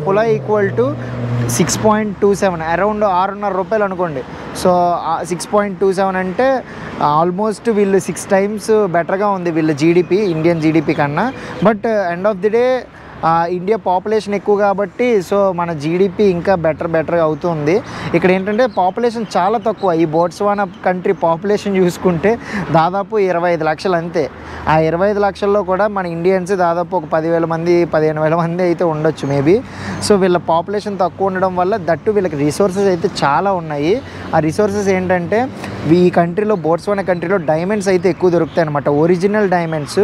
పులా ఈక్వల్ టు 6.27, అరౌండ్ 6.5 రూపాయలు అనుకోండి. సో 6.27 అంటే ఆల్మోస్ట్ వీళ్ళు 6 టైమ్స్ బెటర్గా ఉంది వీళ్ళ జీడిపి, ఇండియన్ జీడిపి కన్నా. But end of the day India population ఎక్కువ కాబట్టి సో మన జీడిపి ఇంకా బెటర్గా అవుతుంది. ఇక్కడ ఏంటంటే పాపులేషన్ చాలా తక్కువ. ఈ బోట్స్వానా కంట్రీ పాపులేషన్ చూసుకుంటే దాదాపు 25 లక్షలు అంతే. ఆ 25 లక్షల్లో కూడా మన ఇండియన్స్ దాదాపు ఒక 10,000 మంది, 15,000 మంది అయితే ఉండొచ్చు మేబీ. సో వీళ్ళ పాపులేషన్ తక్కువ ఉండడం వల్ల దట్టు వీళ్ళకి రిసోర్సెస్ అయితే చాలా ఉన్నాయి. ఆ రిసోర్సెస్ ఏంటంటే ఈ కంట్రీలో, బోట్స్వానా కంట్రీలో డైమండ్స్ అయితే ఎక్కువ దొరుకుతాయి అనమాట, ఒరిజినల్ డైమండ్స్.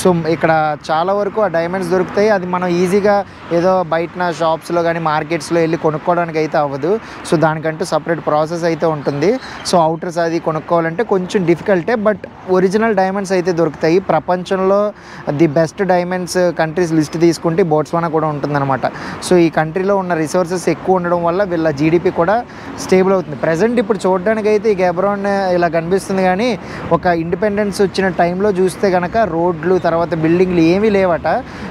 సో ఇక్కడ చాలా వరకు ఆ డైమండ్స్ దొరుకుతాయి. అది మనం ఈజీగా ఏదో బయట షాప్స్లో కానీ మార్కెట్స్లో వెళ్ళి కొనుక్కోవడానికి అయితే అవ్వదు. సో దానికంటూ సపరేట్ ప్రాసెస్ అయితే ఉంటుంది. సో అవుటర్స్ అది కొనుక్కోవాలంటే కొంచెం డిఫికల్టే, బట్ ఒరిజినల్ డైమండ్స్ అయితే దొరుకుతాయి. ప్రపంచంలో the best diamonds countries list తీసుకుంటే బోట్స్వానా కూడా ఉంటుందన్నమాట. సో ఈ కంట్రీలో ఉన్న రిసోర్సెస్ ఎక్కువ ఉండడం వల్ల వీళ్ళ జీడిపి కూడా స్టేబుల్ అవుతుంది. ప్రజెంట్ ఇప్పుడు చూడడానికి అయితే ఈ గ్యాబ్రాన్ ఇలా కనిపిస్తుంది, కానీ ఒక ఇండిపెండెన్స్ వచ్చిన టైంలో చూస్తే కనుక రోడ్లు, తర్వాత బిల్డింగ్లు ఏమీ లేవట.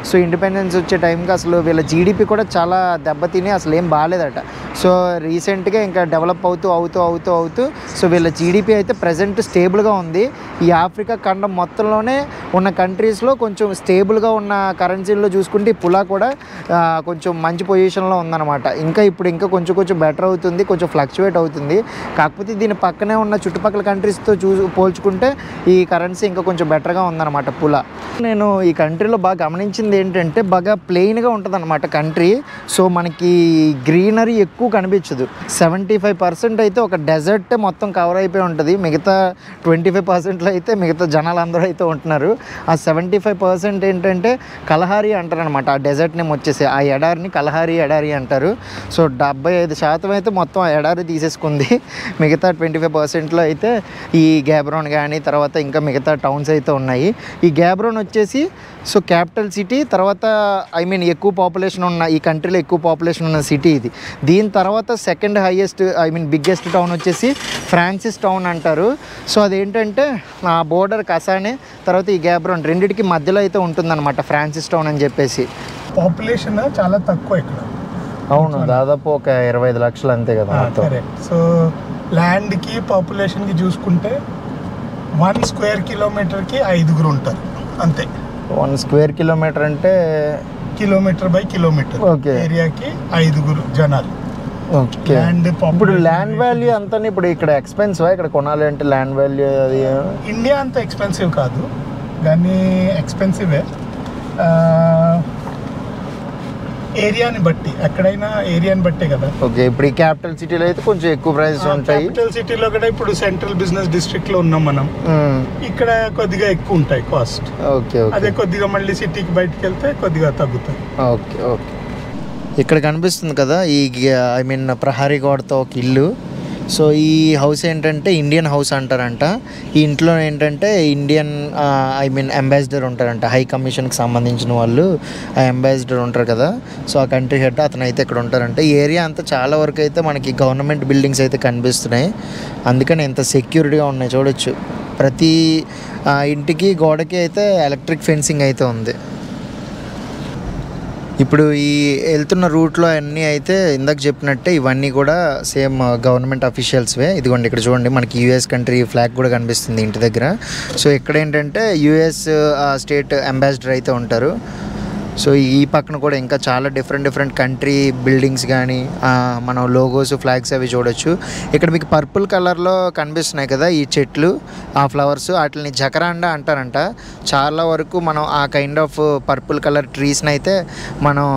సో ఇండిపెండెన్స్ వచ్చే టైంకి అసలు వీళ్ళ జీడిపి కూడా చాలా దెబ్బతిని అసలు ఏం బాగాలేదట. సో రీసెంట్గా ఇంకా డెవలప్ అవుతూ సో వీళ్ళ జీడిపి అయితే ప్రజెంట్ స్టేబుల్గా ఉంది. ఈ ఆఫ్రికా ఖండం మొత్తంలోనే ఉన్న కంట్రీస్లో కొంచెం స్టేబుల్గా ఉన్న కరెన్సీల్లో చూసుకుంటే పులా కూడా కొంచెం మంచి పొజిషన్లో ఉందన్నమాట. ఇంకా కొంచెం బెటర్ అవుతుంది, కొంచెం ఫ్లక్చువేట్ అవుతుంది. కాకపోతే దీని పక్కనే ఉన్న చుట్టుపక్కల కంట్రీస్తో పోల్చుకుంటే ఈ కరెన్సీ ఇంకా కొంచెం బెటర్గా ఉందన్నమాట పులా. నేను ఈ కంట్రీలో బాగా గమనించింది ఏంటంటే బాగా ప్లెయిన్గా ఉంటుంది అనమాట కంట్రీ. సో మనకి గ్రీనరీ ఎక్కువ కనిపించదు. 75% అయితే ఒక డెజర్ట్ మొత్తం కవర్ అయిపోయి ఉంటుంది. మిగతా 25%లో అయితే మిగతా జనాలు అందరూ అయితే ఉంటున్నారు. ఆ 75% ఏంటంటే కలహారి అంటారు అనమాట. ఆ డెజర్ట్ నేమ్ వచ్చేసి ఆ ఎడారిని కలహారి ఎడారి అంటారు. సో 75% అయితే మొత్తం ఆ ఎడారి తీసేసుకుంది. మిగతా 25%లో అయితే ఈ గ్యాబ్రాన్ కానీ తర్వాత ఇంకా మిగతా టౌన్స్ అయితే ఉన్నాయి. ఈ గ్యాబ్రాన్ వచ్చేసి సో క్యాపిటల్ సిటీ, తర్వాత ఎక్కువ పాపులేషన్ ఉన్న, ఈ కంట్రీలో ఎక్కువ పాపులేషన్ ఉన్న సిటీ ఇది. దీని తర్వాత సెకండ్ హైయెస్ట్ బిగ్గెస్ట్ టౌన్ వచ్చేసి ఫ్రాన్సిస్ టౌన్ అంటారు. సో అదేంటంటే ఆ బోర్డర్ కసానే, తర్వాత ఈ గ్యాబ్రాన్ రెండింటికి మధ్యలో అయితే ఉంటుందన్నమాట ఫ్రాన్సిస్ టౌన్ అని చెప్పేసి. పాపులేషన్ చాలా తక్కువ ఇక్కడ. అవును, దాదాపు ఒక 25 లక్షలు అంతే కదా. సో ల్యాండ్కి పాపులేషన్కి చూసుకుంటే 1 స్క్వేర్ కిలోమీటర్కి 5 ఉంటారు అంతే. 1 స్క్వేర్ కిలోమీటర్ అంటే కిలోమీటర్ బై కిలోమీటర్ ఏరియాకి 5 జనాలు. ఓకే. ఇప్పుడు ల్యాండ్ వాల్యూ అంతా ఇప్పుడు ఇక్కడ ఎక్స్పెన్సివ్, ఇక్కడ కొనాలి అంటే ల్యాండ్ వాల్యూ అది ఇండియా అంత ఎక్స్పెన్సివ్ కాదు, కానీ ఎక్స్పెన్సివే ఏరియాని బట్టి, ఎక్కడైనా ఏరియాని బట్టే కదా. ఓకే. ఇప్పుడు ఈ క్యాపిటల్ సిటీలో అయితే కొంచెం ఎక్కువ ప్రైసెస్ ఉంటాయి. క్యాపిటల్ సిటీలో కూడా ఇప్పుడు సెంట్రల్ బిజినెస్ డిస్ట్రిక్ట్ లో ఉన్నాం మనం, ఇక్కడ కొద్దిగా ఎక్కువ ఉంటాయి కాస్ట్. ఓకే. అదే కొద్దిగా మళ్ళీ సిటీకి బయటకు వెళ్తే కొద్దిగా తగ్గుతాయి. ఓకే. ఇక్కడ కనిపిస్తుంది కదా ఈ ప్రహరీ గోడతో ఒక ఇల్లు. సో ఈ హౌస్ ఏంటంటే ఇండియన్ హౌస్ అంటారంట. ఈ ఇంట్లో ఏంటంటే ఇండియన్ అంబాసిడర్ ఉంటారంట, హై కమిషన్కి సంబంధించిన వాళ్ళు. ఆ అంబాసిడర్ ఉంటారు కదా, సో ఆ కంట్రీ హెడ్ అతను అయితే ఇక్కడ ఉంటారంట. ఈ ఏరియా అంతా చాలా వరకు అయితే మనకి గవర్నమెంట్ బిల్డింగ్స్ అయితే కనిపిస్తున్నాయి, అందుకని ఎంత సెక్యూరిటీగా ఉన్నాయి చూడొచ్చు. ప్రతి ఇంటికి గోడకి అయితే ఎలక్ట్రిక్ ఫెన్సింగ్ అయితే ఉంది. ఇప్పుడు ఈ వెళ్తున్న రూట్లో అన్నీ అయితే ఇందాక చెప్పినట్టే ఇవన్నీ కూడా సేమ్ గవర్నమెంట్ అఫీషియల్స్వే. ఇదిగోండి ఇక్కడ చూడండి, మనకి యూఎస్ కంట్రీ ఫ్లాగ్ కూడా కనిపిస్తుంది ఇంటి దగ్గర. సో ఇక్కడ ఏంటంటే యూఎస్ స్టేట్ అంబాసిడర్ అయితే ఉంటారు. సో ఈ పక్కన కూడా ఇంకా చాలా డిఫరెంట్ కంట్రీ బిల్డింగ్స్ కానీ మనం లోగోస్ ఫ్లాగ్స్ అవి చూడొచ్చు. ఇక్కడ మీకు పర్పుల్ కలర్లో కనిపిస్తున్నాయి కదా ఈ చెట్లు, ఆ ఫ్లవర్స్, వాటిని జకరాండా అంటారంట. చాలా వరకు మనం ఆ కైండ్ ఆఫ్ పర్పుల్ కలర్ ట్రీస్ని అయితే మనం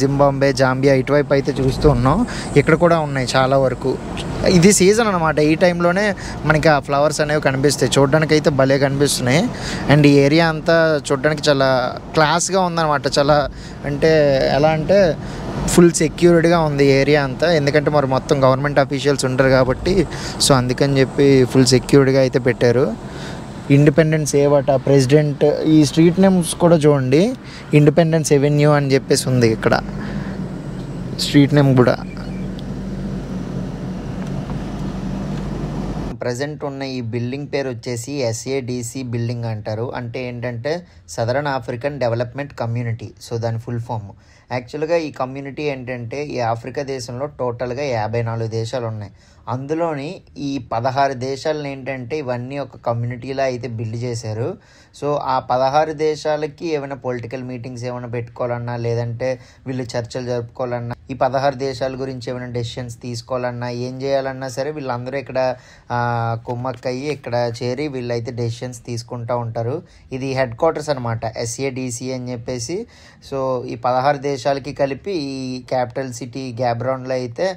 జింబాబ్వే, జాంబియా ఇటువైపు అయితే చూస్తూ ఉన్నాం. ఇక్కడ కూడా ఉన్నాయి చాలా వరకు. ఇది సీజన్ అనమాట, ఈ టైంలోనే మనకి ఆ ఫ్లవర్స్ అనేవి కనిపిస్తాయి. చూడడానికి అయితే భలే కనిపిస్తున్నాయి. అండ్ ఈ ఏరియా అంతా చూడడానికి చాలా క్లాస్గా ఉందన్నమాట. చాలా అంటే ఎలా అంటే ఫుల్ సెక్యూర్డ్గా ఉంది ఏరియా అంతా. ఎందుకంటే మరి మొత్తం గవర్నమెంట్ అఫీషియల్స్ ఉంటారు కాబట్టి, సో అందుకని చెప్పి ఫుల్ సెక్యూర్డ్గా అయితే పెట్టారు. ఇండిపెండెన్స్ ఏవట ప్రెసిడెంట్, ఈ స్ట్రీట్ నేమ్స్ కూడా చూడండి, ఇండిపెండెన్స్ ఎవెన్యూ అని చెప్పేసి ఉంది ఇక్కడ స్ట్రీట్ నేమ్ కూడా. ప్రజెంట్ ఉన్న ఈ బిల్డింగ్ పేరు వచ్చేసి SADC బిల్డింగ్ అంటారు. అంటే ఏంటంటే southern African development community. So దాని ఫుల్ ఫామ్. యాక్చువల్గా ఈ కమ్యూనిటీ ఏంటంటే ఈ ఆఫ్రికా దేశంలో టోటల్గా 54 దేశాలు ఉన్నాయి. అందులోని ఈ 16 దేశాలను ఏంటంటే ఇవన్నీ ఒక కమ్యూనిటీలా అయితే బిల్డ్ చేశారు. సో ఆ 16 దేశాలకి ఏమైనా పొలిటికల్ మీటింగ్స్ ఏమైనా పెట్టుకోవాలన్నా, లేదంటే వీళ్ళు చర్చలు జరుపుకోవాలన్నా, ఈ 16 దేశాల గురించి ఏమైనా డెసిషన్స్ తీసుకోవాలన్నా, ఏం చేయాలన్నా సరే వీళ్ళందరూ ఇక్కడ కుమ్మక్కయ్యి ఇక్కడ చేరి వీళ్ళైతే డెసిషన్స్ తీసుకుంటూ ఉంటారు. ఇది హెడ్ క్వార్టర్స్ అనమాట, SADC అని చెప్పేసి. సో ఈ 16 దేశాలకి కలిపి ఈ క్యాపిటల్ సిటీ గ్యాబ్రాన్లో అయితే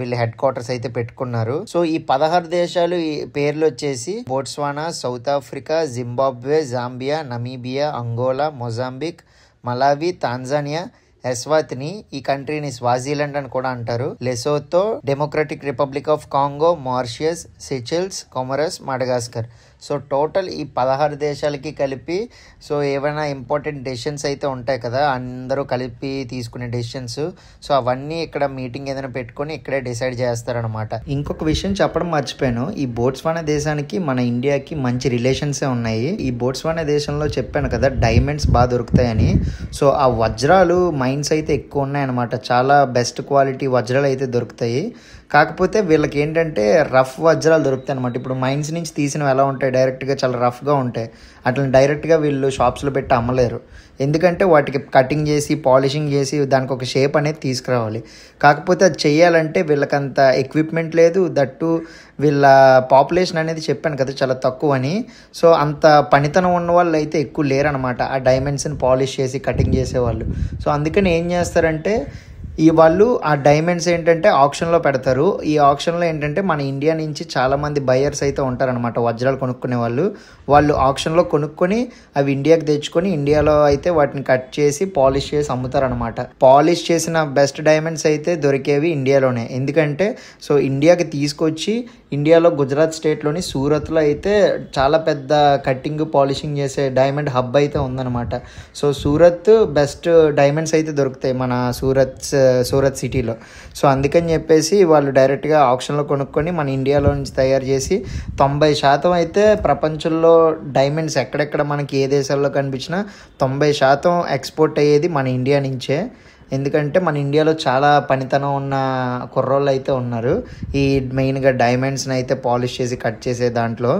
వీళ్ళు హెడ్ క్వార్టర్స్ అయితే పెట్టుకున్నారు. సో ఈ 16 దేశాలు ఈ పేర్లు వచ్చేసి Botswana, South Africa, Zimbabwe, Zambia, Namibia, Angola, Mozambique, Malawi, Tanzania, Eswatini, ఈ కంట్రీని స్వాజిలాండ్ అని కూడా అంటారు, Lesotho, Democratic Republic of Congo, Mauritius, Seychelles, Comoros, Madagascar. So total ఈ 16 దేశాలకి కలిపి సో ఏమైనా ఇంపార్టెంట్ డెసిషన్స్ అయితే ఉంటాయి కదా, అందరూ కలిపి తీసుకునే డెసిషన్స్. సో అవన్నీ ఇక్కడ మీటింగ్ ఏదైనా పెట్టుకొని ఇక్కడే డిసైడ్ చేస్తారనమాట. ఇంకొక విషయం చెప్పడం మర్చిపోయాను, ఈ బోట్స్వానా దేశానికి మన ఇండియాకి మంచి రిలేషన్సే ఉన్నాయి. ఈ బోట్స్వానా దేశంలో చెప్పాను కదా డైమండ్స్ బాగా దొరుకుతాయని. సో ఆ వజ్రాలు మైన్స్ అయితే ఎక్కువ ఉన్నాయన్నమాట. చాలా బెస్ట్ క్వాలిటీ వజ్రాలు అయితే దొరుకుతాయి. కాకపోతే వీళ్ళకి ఏంటంటే రఫ్ వజ్రాలు దొరుకుతాయి అనమాట. ఇప్పుడు మైన్స్ నుంచి తీసినవి ఎలా ఉంటాయి, డైరెక్ట్గా చాలా రఫ్గా ఉంటాయి. అట్లా డైరెక్ట్గా వీళ్ళు షాప్స్లో పెట్టి అమ్మలేరు. ఎందుకంటే వాటికి కటింగ్ చేసి పాలిషింగ్ చేసి దానికి ఒక షేప్ అనేది తీసుకురావాలి. కాకపోతే అది చేయాలంటే వీళ్ళకంత ఎక్విప్మెంట్ లేదు. దట్టు వీళ్ళ పాపులేషన్ అనేది చెప్పాను కదా చాలా తక్కువ అని. సో అంత పనితనం ఉన్న వాళ్ళు అయితే ఎక్కువ లేరనమాట ఆ డైమండ్స్ని పాలిష్ చేసి కటింగ్ చేసేవాళ్ళు. సో అందుకని ఏం చేస్తారంటే ఈ వాళ్ళు ఆ డైమండ్స్ ఏంటంటే ఆప్షన్లో పెడతారు. ఈ ఆప్షన్లో ఏంటంటే మన ఇండియా నుంచి చాలామంది బయర్స్ అయితే ఉంటారనమాట, వజ్రాలు కొనుక్కునే వాళ్ళు ఆప్షన్లో కొనుక్కొని అవి ఇండియాకి తెచ్చుకొని ఇండియాలో అయితే వాటిని కట్ చేసి పాలిష్ చేసి అమ్ముతారనమాట. పాలిష్ చేసిన బెస్ట్ డైమండ్స్ అయితే దొరికేవి ఇండియాలోనే. ఎందుకంటే సో ఇండియాకి తీసుకొచ్చి ఇండియాలో గుజరాత్ స్టేట్లోని సూరత్లో అయితే చాలా పెద్ద కట్టింగ్ పాలిషింగ్ చేసే డైమండ్ హబ్ అయితే ఉందన్నమాట. సో సూరత్ బెస్ట్ డైమండ్స్ అయితే దొరుకుతాయి మన సూరత్ సిటీలో. సో అందుకని చెప్పేసి వాళ్ళు డైరెక్ట్గా ఆప్షన్లో కొనుక్కొని మన ఇండియాలో నుంచి తయారు చేసి 90% అయితే ప్రపంచంలో డైమండ్స్ ఎక్కడెక్కడ మనకి ఏ దేశాల్లో కనిపించినా 90% ఎక్స్పోర్ట్ అయ్యేది మన ఇండియా నుంచే. ఎందుకంటే మన ఇండియాలో చాలా పనితనం ఉన్న కుర్రోళ్ళు అయితే ఉన్నారు ఈ మెయిన్గా డైమండ్స్ని అయితే పాలిష్ చేసి కట్ చేసే దాంట్లో.